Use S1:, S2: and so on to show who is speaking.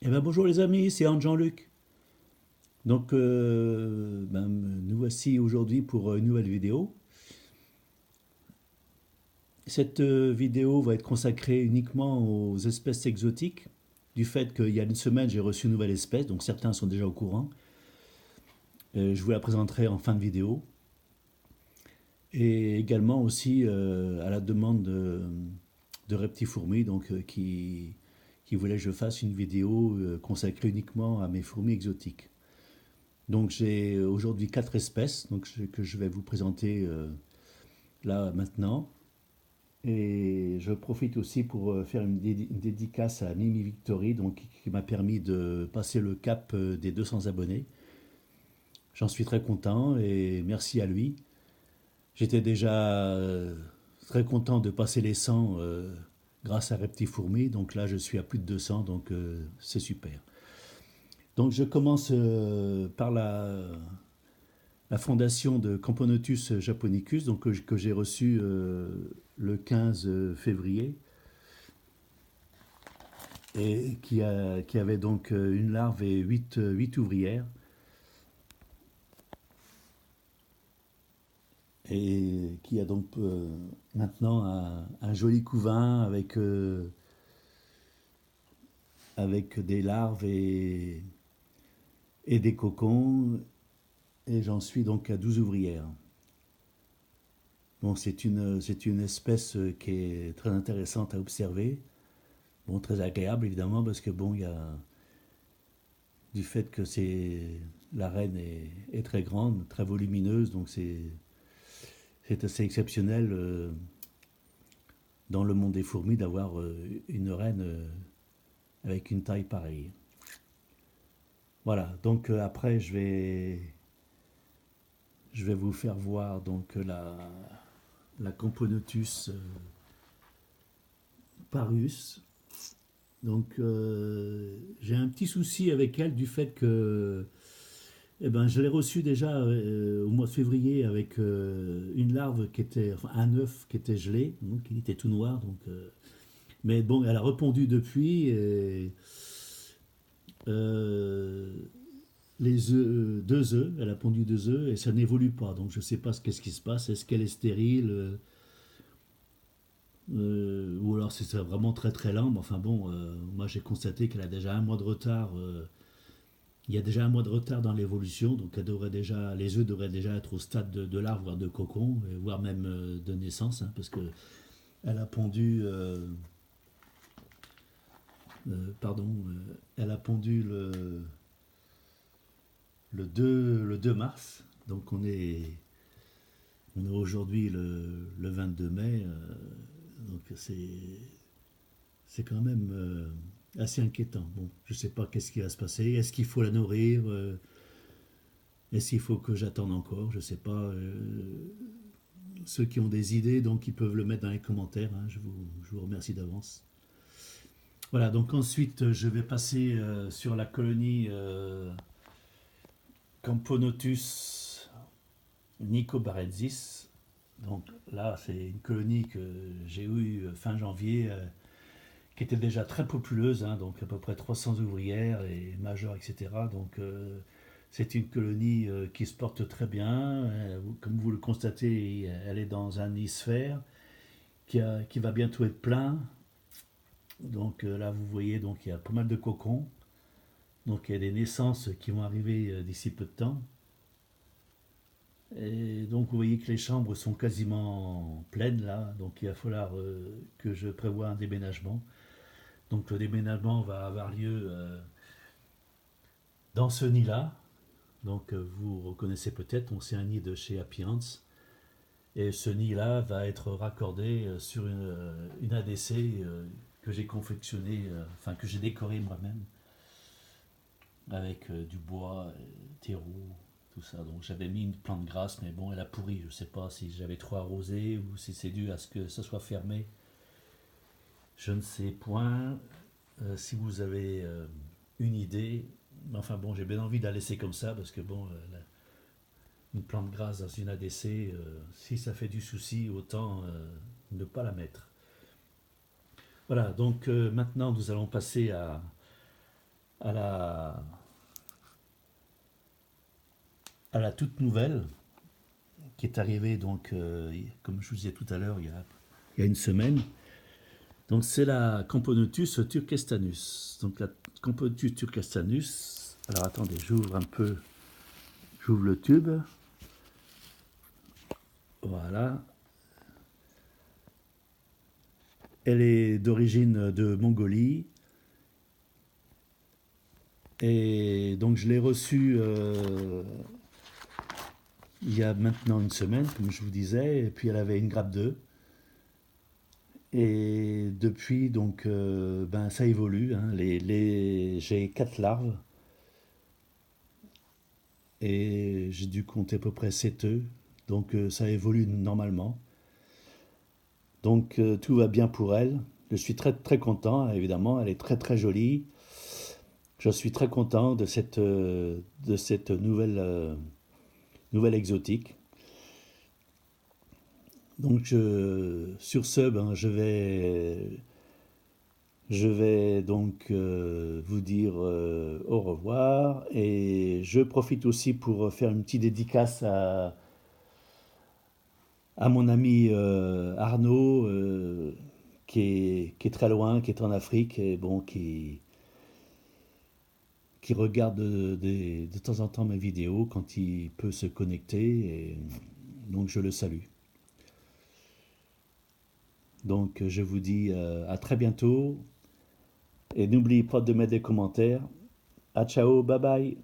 S1: Eh ben bonjour les amis, c'est Anne Jean-Luc. Donc nous voici aujourd'hui pour une nouvelle vidéo. Cette vidéo va être consacrée uniquement aux espèces exotiques, du fait qu'il y a une semaine j'ai reçu une nouvelle espèce, donc certains sont déjà au courant. Je vous la présenterai en fin de vidéo. Et également aussi à la demande de Reptifourmis, qui voulait que je fasse une vidéo consacrée uniquement à mes fourmis exotiques. Donc j'ai aujourd'hui quatre espèces que je vais vous présenter là maintenant. Et je profite aussi pour faire une dédicace à Mimi Victory, donc, qui m'a permis de passer le cap des 200 abonnés. J'en suis très content et merci à lui. J'étais déjà très content de passer les 100 grâce à Reptifourmi, donc là je suis à plus de 200, donc c'est super. Donc je commence par la fondation de Camponotus japonicus, que j'ai reçu le 15 février, et qui avait donc une larve et 8 ouvrières, et qui a donc maintenant un joli couvain avec des larves et des cocons, et j'en suis donc à 12 ouvrières. Bon, c'est une espèce qui est très intéressante à observer. Bon, très agréable évidemment, parce que bon, il y a du fait que la reine est très grande, très volumineuse, donc c'est assez exceptionnel dans le monde des fourmis d'avoir une reine avec une taille pareille. Voilà, donc après je vais vous faire voir donc la Camponotus parus. Donc j'ai un petit souci avec elle, du fait que je l'ai reçue déjà au mois de février avec une larve enfin un œuf qui était gelé, donc il était tout noir. Mais bon, elle a répondu depuis. Et, euh, les œufs, deux œufs, elle a pondu deux œufs et ça n'évolue pas. Donc je ne sais pas qu'est-ce qui se passe. Est-ce qu'elle est stérile ou alors c'est vraiment très très lent. Mais enfin bon, moi j'ai constaté qu'elle a déjà un mois de retard. Il y a déjà un mois de retard dans l'évolution, donc les œufs devraient déjà être au stade de larve, voire de cocon, voire même de naissance, hein, parce que elle a pondu, elle a pondu le 2 mars, donc on est aujourd'hui le 22 mai, donc c'est quand même assez inquiétant. Bon, je ne sais pas qu'est-ce qui va se passer. Est-ce qu'il faut la nourrir? Est-ce qu'il faut que j'attende encore? Je ne sais pas. Ceux qui ont des idées, donc ils peuvent le mettre dans les commentaires, hein. Je vous remercie d'avance. Voilà, donc ensuite je vais passer sur la colonie Camponotus nicobarensis. Donc là, c'est une colonie que j'ai eue fin janvier, qui était déjà très populeuse, hein, donc à peu près 300 ouvrières et majeures, etc. Donc c'est une colonie qui se porte très bien. Comme vous le constatez, elle est dans un nisphère qui va bientôt être plein. Donc là, vous voyez, donc il y a pas mal de cocons. Donc il y a des naissances qui vont arriver d'ici peu de temps. Et donc vous voyez que les chambres sont quasiment pleines là. Donc il va falloir que je prévoie un déménagement. Donc le déménagement va avoir lieu dans ce nid-là. Donc vous reconnaissez peut-être, c'est un nid de chez Appiance. Et ce nid-là va être raccordé sur une ADC que j'ai confectionnée, enfin que j'ai décorée moi-même, avec du bois, terreau, tout ça. Donc j'avais mis une plante grasse, mais bon, elle a pourri. Je ne sais pas si j'avais trop arrosé ou si c'est dû à ce que ça soit fermé. Je ne sais point. Si vous avez une idée, enfin bon, j'ai bien envie de la laisser comme ça, parce que bon, une plante grasse dans une ADC, si ça fait du souci, autant ne pas la mettre. Voilà, donc maintenant nous allons passer à la toute nouvelle qui est arrivée, donc, comme je vous disais tout à l'heure, il y a une semaine. Donc c'est la Camponotus turkestanus. Donc la Camponotus turkestanus, alors attendez, j'ouvre le tube. Voilà. Elle est d'origine de Mongolie. Et donc je l'ai reçue il y a maintenant une semaine, comme je vous disais, et puis elle avait une grappe d'œufs. Et depuis, donc, ben, ça évolue, hein. J'ai 4 larves et j'ai dû compter à peu près 7 œufs. Donc ça évolue normalement. Donc tout va bien pour elle. Je suis très très content, évidemment. Elle est très très jolie. Je suis très content de cette nouvelle exotique. Donc sur ce, ben, je vais donc vous dire au revoir et je profite aussi pour faire une petite dédicace à mon ami Arnaud qui est très loin, qui est en Afrique et bon, qui regarde de temps en temps mes vidéos quand il peut se connecter et donc je le salue. Donc je vous dis à très bientôt et n'oubliez pas de mettre des commentaires. À ciao, bye bye.